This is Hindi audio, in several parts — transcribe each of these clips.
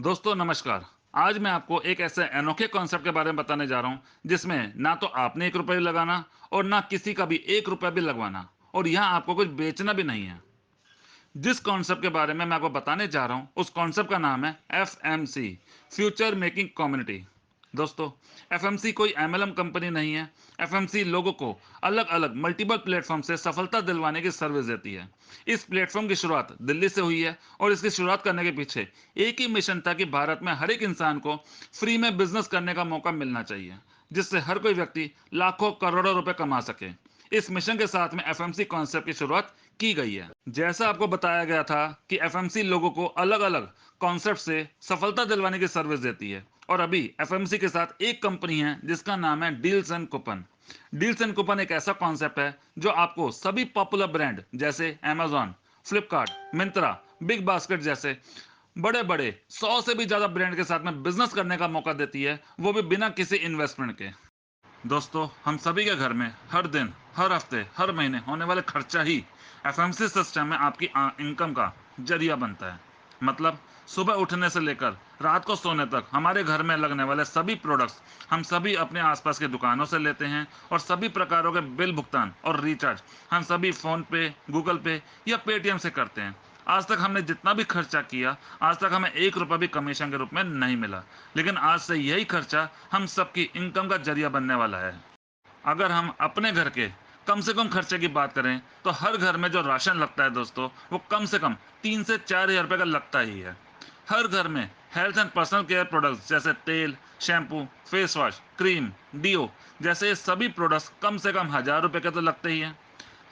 दोस्तों नमस्कार। आज मैं आपको एक ऐसे अनोखे कॉन्सेप्ट के बारे में बताने जा रहा हूं जिसमें ना तो आपने 1 रुपये लगाना और ना किसी का भी 1 रुपया भी लगवाना, और यहां आपको कुछ बेचना भी नहीं है। जिस कॉन्सेप्ट के बारे में मैं आपको बताने जा रहा हूं उस कॉन्सेप्ट का नाम है एफएमसी, फ्यूचर मेकिंग कम्युनिटी। दोस्तों, एफएमसी कोई एमएलएम कंपनी नहीं है। एफएमसी लोगों को अलग अलग मल्टीपल प्लेटफॉर्म से सफलता दिलवाने की सर्विस देती है। इस प्लेटफॉर्म की शुरुआत दिल्ली से हुई है और इसकी शुरुआत करने के पीछे एक ही मिशन था कि भारत में हर एक इंसान को फ्री में बिजनेस करने का मौका मिलना चाहिए, जिससे हर कोई व्यक्ति लाखों करोड़ों रुपए कमा सके। इस मिशन के साथ में एफएमसी कॉन्सेप्ट की शुरुआत की गई है। जैसा आपको बताया गया था कि एफएमसी लोगों को अलग अलग कॉन्सेप्ट से सफलता दिलवाने की सर्विस देती है, और अभी एफएमसी के साथ एक कंपनी है जिसका नाम है deals and coupon. Deals and coupon एक ऐसा कॉन्सेप्ट है जो आपको सभी पॉपुलर ब्रांड जैसे Amazon, Flipkart, Myntra, big basket जैसे बड़े बड़े 100 से भी ज्यादा ब्रांड के साथ में बिजनेस करने का मौका देती है, वो भी बिना किसी इन्वेस्टमेंट के। दोस्तों, हम सभी के घर में हर दिन, हर हफ्ते, हर महीने होने वाले खर्चा ही एफएमसी सिस्टम में आपकी इनकम का जरिया बनता है। मतलब, सुबह उठने से लेकर रात को सोने तक हमारे घर में लगने वाले सभी प्रोडक्ट्स हम सभी अपने आसपास की दुकानों से लेते हैं, और सभी प्रकारों के बिल भुगतान और रिचार्ज हम सभी फोन पे, गूगल पे या पेटीएम से करते हैं। आज तक हमने जितना भी खर्चा किया, आज तक हमें 1 रुपया भी कमीशन के रूप में नहीं मिला, लेकिन आज से यही खर्चा हम सबकी इनकम का जरिया बनने वाला है। अगर हम अपने घर के कम से कम खर्चे की बात करें तो हर घर में जो राशन लगता है दोस्तों, वो कम से कम 3 से 4 हज़ार रुपये का लगता ही है। हर घर में health and personal care products जैसे तेल, shampoo, face wash, cream, deo जैसे ये सभी प्रोडक्ट्स कम से कम 1,000 रुपये के तो लगते ही हैं।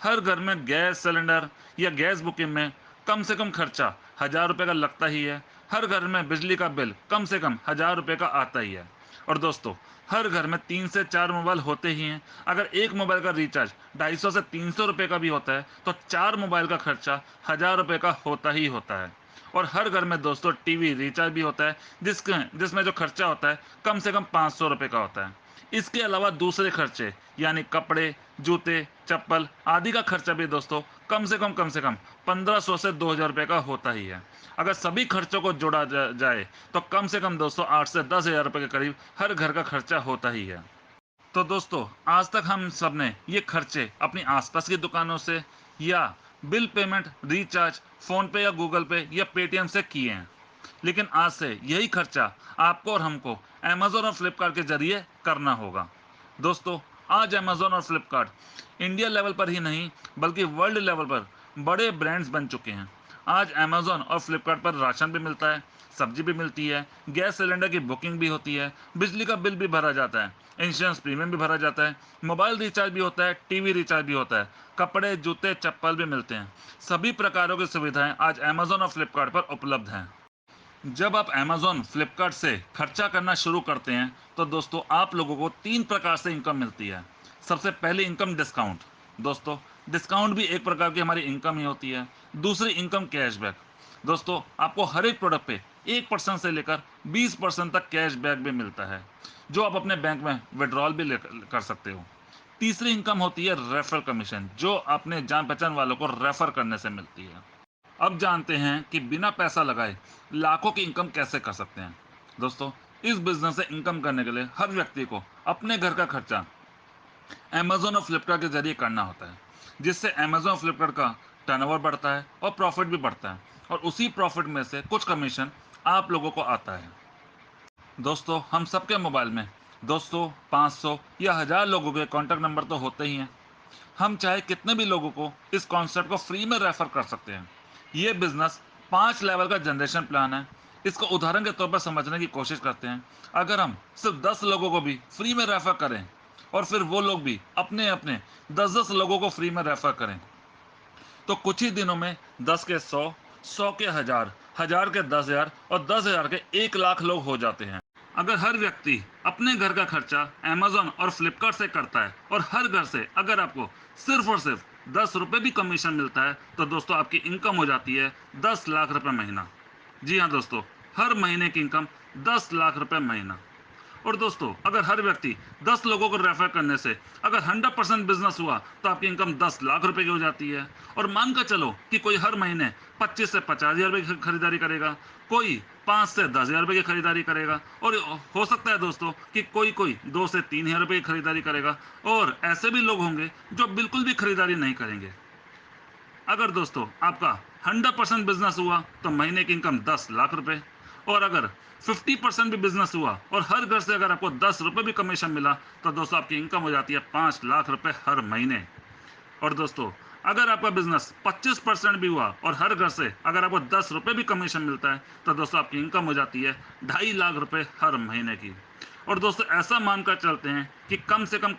हर घर में गैस सिलेंडर या गैस बुकिंग में कम से कम खर्चा 1,000 रुपये का लगता ही है। हर घर में बिजली का बिल कम से कम 1,000 रुपये का आता ही है। और दोस्तों, हर घर में 3 से 4 मोबाइल होते ही हैं। अगर एक मोबाइल का रिचार्ज 250 से 300 रुपये का भी होता है तो 4 मोबाइल का खर्चा 1,000 रुपये का होता ही होता है। और हर घर में दोस्तों टीवी रिचार्ज भी होता है, जिसमें जो खर्चा होता है कम से कम 500 रुपये का होता है। इसके अलावा दूसरे खर्चे यानी कपड़े, जूते, चप्पल आदि का खर्चा भी दोस्तों कम से कम 1,500 से 2,000 रुपये का होता ही है। अगर सभी खर्चों को जोड़ा जाए तो कम से कम दोस्तों 8 से 10 हज़ार रुपये के करीब हर घर का खर्चा होता ही है। तो दोस्तों, आज तक हम सब ने ये खर्चे अपनी आसपास की दुकानों से या बिल पेमेंट, रिचार्ज फोन पे या गूगल पे या पेटीएम से किए हैं। लेकिन आज से यही खर्चा आपको और हमको अमेजोन और फ्लिपकार्ट के जरिए करना होगा। दोस्तों, आज अमेजोन और फ्लिपकार्ट इंडिया लेवल पर ही नहीं बल्कि वर्ल्ड लेवल पर बड़े ब्रांड्स बन चुके हैं। आज अमेजोन और फ्लिपकार्ट पर राशन भी मिलता है, सब्जी भी मिलती है, गैस सिलेंडर की बुकिंग भी होती है, बिजली का बिल भी भरा जाता है, इंश्योरेंस प्रीमियम भी भरा जाता है, मोबाइल रिचार्ज भी होता है, टीवी रिचार्ज भी होता है, कपड़े, जूते, चप्पल भी मिलते हैं। सभी प्रकारों की सुविधाएं आज अमेजोन और फ्लिपकार्ट पर उपलब्ध हैं। जब आप अमेजोन फ्लिपकार्ट से खर्चा करना शुरू करते हैं तो दोस्तों आप लोगों को 3 प्रकार से इनकम मिलती है। सबसे पहली इनकम डिस्काउंट। दोस्तों, डिस्काउंट भी एक प्रकार की हमारी इनकम ही होती है। दूसरी इनकम कैशबैक। दोस्तों, आपको हर एक प्रोडक्ट पे 1% से लेकर 20% तक कैशबैक भी मिलता है, जो आप अपने बैंक में विड्रॉल भी कर सकते हो। तीसरी इनकम होती है रेफरल कमीशन, जो अपने जान पहचान वालों को रेफर करने से मिलती है। अब जानते हैं कि बिना पैसा लगाए लाखों की इनकम कैसे कर सकते हैं। दोस्तों, इस बिजनेस से इनकम करने के लिए हर व्यक्ति को अपने घर का खर्चा अमेजोन और फ्लिपकार्ट के जरिए करना होता है, जिससे अमेजोन और फ्लिपकार्ट का टर्नओवर बढ़ता है और प्रॉफिट भी बढ़ता है, और उसी प्रॉफिट में से कुछ कमीशन आप लोगों को आता है। दोस्तों, हम सबके मोबाइल में 200, 500 या 1,000 लोगों के कॉन्टैक्ट नंबर तो होते ही हैं। हम चाहे कितने भी लोगों को इस कॉन्सेप्ट को फ्री में रेफर कर सकते हैं। ये बिजनेस 5 लेवल का जनरेशन प्लान है। इसको उदाहरण के तौर पर समझने की कोशिश करते हैं। अगर हम सिर्फ 10 लोगों को भी फ्री में रेफर करें और फिर वो लोग भी अपने अपने 10-10 लोगों को फ्री में रेफर करें, तो कुछ ही दिनों में 10 के 100, 100 के 1,000, 1,000 के 10,000 और 10,000 के 1 लाख लोग हो जाते हैं। अगर हर व्यक्ति अपने घर का खर्चा अमेजोन और फ्लिपकार्ट से करता है और हर घर से अगर आपको सिर्फ और सिर्फ 10 रुपये भी कमीशन मिलता है, तो दोस्तों आपकी इनकम हो जाती है 10 लाख रुपए महीना। जी हाँ दोस्तों, हर महीने की इनकम 10 लाख रुपए महीना। और दोस्तों अगर हर व्यक्ति 10 लोगों को रेफर करने से अगर 100% बिजनेस हुआ तो आपकी इनकम 10 लाख रुपए की हो जाती है। और मान कर चलो कि कोई हर महीने 25 से 50,000 रुपए की खरीदारी करेगा, कोई 5 से 10,000 रुपए की खरीदारी करेगा, और हो सकता है दोस्तों कि कोई कोई 2 से 3,000 रुपए की खरीदारी करेगा, और ऐसे भी लोग होंगे जो बिल्कुल भी खरीदारी नहीं करेंगे। अगर दोस्तों आपका 100% बिजनेस हुआ तो महीने की इनकम 10 लाख रुपए, और अगर 50% भी बिजनेस हुआ और हर घर से अगर आपको 10 रुपए भी कमीशन मिला तो दोस्तों आपकी इनकम हो जाती है 5 लाख रुपए हर महीने। और दोस्तों अगर आपका बिजनेस 25% भी हुआ और हर घर से अगर आपको 10 रुपए भी कमीशन मिलता है तो दोस्तों आपकी इनकम हो जाती है 2.5 लाख रुपए हर महीने की। और दोस्तों ऐसा मानकर चलते हैं कि कम से कम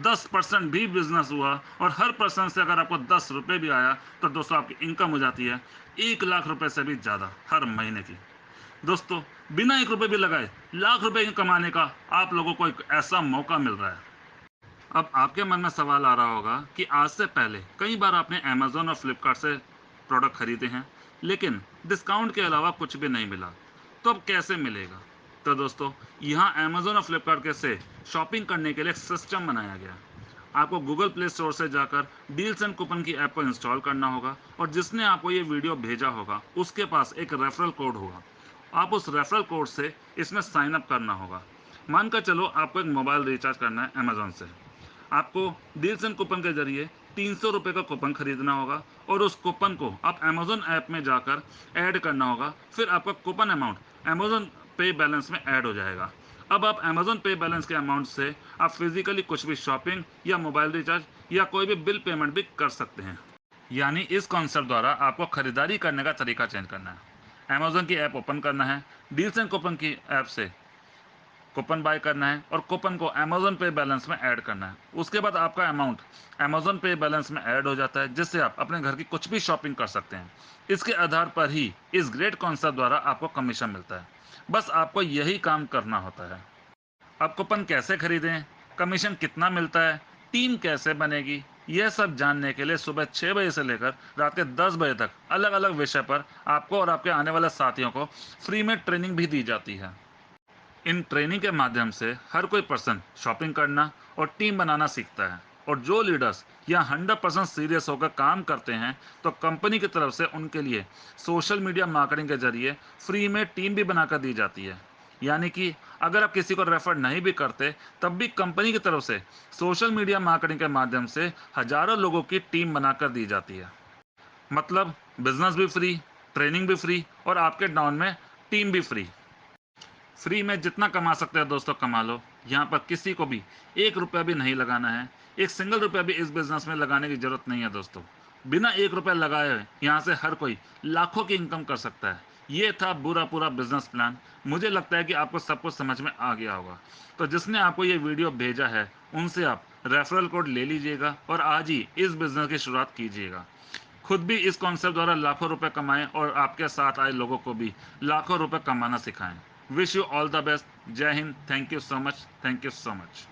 10% भी बिजनेस हुआ और हर पर्सन से अगर आपको 10 रुपए भी आया तो दोस्तों आपकी इनकम हो जाती है 1 लाख रुपए से भी ज़्यादा हर महीने की। दोस्तों बिना 1 रुपए भी लगाए लाख रुपए कमाने का आप लोगों को एक ऐसा मौका मिल रहा है। अब आपके मन में सवाल आ रहा होगा कि आज से पहले कई बार आपने अमेज़न और फ्लिपकार्ट से प्रोडक्ट खरीदे हैं, लेकिन डिस्काउंट के अलावा कुछ भी नहीं मिला, तो अब कैसे मिलेगा? तो दोस्तों यहाँ अमेज़न और फ्लिपकार्ट के से शॉपिंग करने के लिए एक सिस्टम बनाया गया। आपको गूगल प्ले स्टोर से जाकर डील्स एंड कूपन की ऐप को इंस्टॉल करना होगा, और जिसने आपको ये वीडियो भेजा होगा उसके पास एक रेफरल कोड होगा। आप उस रेफरल कोड से इसमें साइन अप करना होगा। मानकर चलो आपको एक मोबाइल रिचार्ज करना है अमेज़न से। आपको डील्स एंड कूपन के जरिए 300 रुपये का कूपन खरीदना होगा, और उस कूपन को आप अमेज़न ऐप में जाकर ऐड करना होगा। फिर आपका कूपन अमाउंट अमेज़न पे बैलेंस में ऐड हो जाएगा। अब आप अमेज़न पे बैलेंस के अमाउंट से आप फिजिकली कुछ भी शॉपिंग या मोबाइल रिचार्ज या कोई भी बिल पेमेंट भी कर सकते हैं। यानी इस कॉन्सेप्ट द्वारा आपको खरीदारी करने का तरीका चेंज करना है। अमेज़न की ऐप ओपन करना है, डील्स एंड कूपन की ऐप से कूपन बाय करना है और कूपन को अमेज़न पे बैलेंस में ऐड करना है। उसके बाद आपका अमाउंट अमेज़न पे बैलेंस में ऐड हो जाता है, जिससे आप अपने घर की कुछ भी शॉपिंग कर सकते हैं। इसके आधार पर ही इस ग्रेट कॉन्सेप्ट द्वारा आपको कमीशन मिलता है। बस आपको यही काम करना होता है। अब कूपन कैसे खरीदें, कमीशन कितना मिलता है, टीम कैसे बनेगी, यह सब जानने के लिए सुबह 6 बजे से लेकर रात के 10 बजे तक अलग अलग विषय पर आपको और आपके आने वाले साथियों को फ्री में ट्रेनिंग भी दी जाती है। इन ट्रेनिंग के माध्यम से हर कोई पर्सन शॉपिंग करना और टीम बनाना सीखता है, और जो लीडर्स यहाँ 100% सीरियस होकर काम करते हैं तो कंपनी की तरफ से उनके लिए सोशल मीडिया मार्केटिंग के जरिए फ्री में टीम भी बनाकर दी जाती है। यानी कि अगर आप किसी को रेफर नहीं भी करते तब भी कंपनी की तरफ से सोशल मीडिया मार्केटिंग के माध्यम से हजारों लोगों की टीम बनाकर दी जाती है। मतलब बिजनेस भी फ्री, ट्रेनिंग भी फ्री, और आपके डाउन में टीम भी फ्री। फ्री में जितना कमा सकते हैं दोस्तों कमा लो। यहाँ पर किसी को भी 1 रुपया भी नहीं लगाना है। एक सिंगल रुपया भी इस बिजनेस में लगाने की जरूरत नहीं है दोस्तों। बिना 1 रुपया लगाए हुए यहाँ से हर कोई लाखों की इनकम कर सकता है। ये था पूरा बिजनेस प्लान। मुझे लगता है कि आपको सब कुछ समझ में आ गया होगा। तो जिसने आपको ये वीडियो भेजा है उनसे आप रेफरल कोड ले लीजिएगा और आज ही इस बिजनेस की शुरुआत कीजिएगा। खुद भी इस कॉन्सेप्ट द्वारा लाखों रुपए कमाएं और आपके साथ आए लोगों को भी लाखों रुपए कमाना सिखाएं। Wish you all the best. जय हिंद। Thank you so much. Thank you so much.